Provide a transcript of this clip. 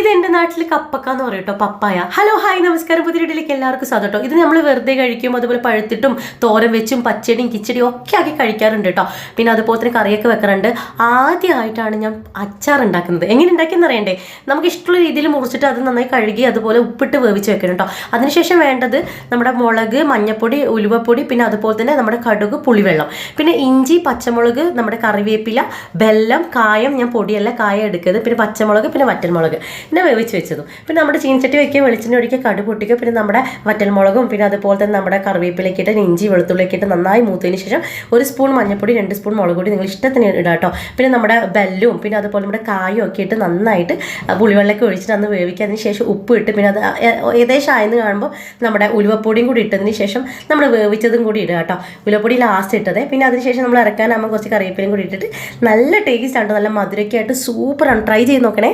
ഇതെൻ്റെ നാട്ടിൽ കപ്പക്ക എന്ന് പറയും കേട്ടോ, പപ്പായ. ഹലോ ഹായ് നമസ്കാരം, പുതിയ വീട്ടിലേക്ക് എല്ലാവർക്കും സ്വാഗതം കേട്ടോ. ഇത് നമ്മൾ വെറുതെ കഴിക്കും, അതുപോലെ പഴുത്തിട്ടും തോരൻ വെച്ചും പച്ചടിയും കിച്ചടിയും ഒക്കെ ആക്കി കഴിക്കാറുണ്ട് കേട്ടോ. പിന്നെ അതുപോലെ തന്നെ കറിയൊക്കെ വെക്കാറുണ്ട്. ആദ്യമായിട്ടാണ് ഞാൻ അച്ചാർ ഉണ്ടാക്കുന്നത്. എങ്ങനെ ഉണ്ടാക്കിയെന്ന് അറിയണ്ടേ? നമുക്ക് ഇഷ്ടമുള്ള രീതിയിൽ മുറിച്ചിട്ട് അത് നന്നായി കഴുകി അതുപോലെ ഉപ്പിട്ട് വേവിച്ച് വെക്കണം കേട്ടോ. അതിനുശേഷം വേണ്ടത് നമ്മുടെ മുളക്, മഞ്ഞപ്പൊടി, ഉലുവപ്പൊടി, പിന്നെ അതുപോലെ തന്നെ നമ്മുടെ കടുക്, പുളിവെള്ളം, പിന്നെ ഇഞ്ചി, പച്ചമുളക്, നമ്മുടെ കറിവേപ്പില, ബെല്ലം, കായം. ഞാൻ പൊടിയല്ല കായം എടുക്കുന്നത്. പിന്നെ പച്ചമുളക്, പിന്നെ വറ്റൽമുളക് പിന്നെ വേവിച്ച് വെച്ചതും. പിന്നെ നമ്മുടെ ചീനച്ചട്ടി വയ്ക്കുക, വെളിച്ചെണ്ണ ഒഴിക്കുക, കടുക് പൊട്ടിക്കുക, പിന്നെ നമ്മുടെ വറ്റൽമുളകും പിന്നെ അതുപോലെ തന്നെ നമ്മുടെ കറിവേപ്പിലേക്ക് ഇട്ട് ഇഞ്ചി വെളുത്തുള്ളിലേക്ക് ഇട്ട് നന്നായി മൂത്തതിന് ശേഷം 1 സ്പൂൺ മഞ്ഞൾപ്പൊടി, 2 സ്പൂൺ മുളക് പൊടി നിങ്ങൾ ഇഷ്ടത്തിന് ഇടാം കേട്ടോ. പിന്നെ നമ്മുടെ ബെല്ലും പിന്നെ അതുപോലെ നമ്മുടെ കായും ഒക്കെ ഇട്ട് നന്നായിട്ട് പുളിവെള്ളമൊക്കെ ഒഴിച്ചിട്ട് അന്ന് വേവിക്കുക. അതിന് ശേഷം ഉപ്പ് ഇട്ട് പിന്നെ അത് ഏകദേശം ആയെന്ന് കാണുമ്പോൾ നമ്മുടെ ഉലുവപ്പൊടിയും കൂടി ഇട്ടതിന് ശേഷം നമ്മൾ വേവിച്ചതും കൂടി ഇടുക കേട്ടോ. ഉലുവപ്പൊടി ലാസ്റ്റ് ഇട്ടത്. പിന്നെ അതിനുശേഷം നമ്മൾ ഇറക്കാനാകുമ്പോൾ കുറച്ച് കറിവേപ്പിലയും കൂടി ഇട്ടിട്ട് നല്ല ടേസ്റ്റ് ആണ്, നല്ല മധുരമൊക്കെ ആയിട്ട് സൂപ്പറാണ്. ട്രൈ ചെയ്ത് നോക്കണേ.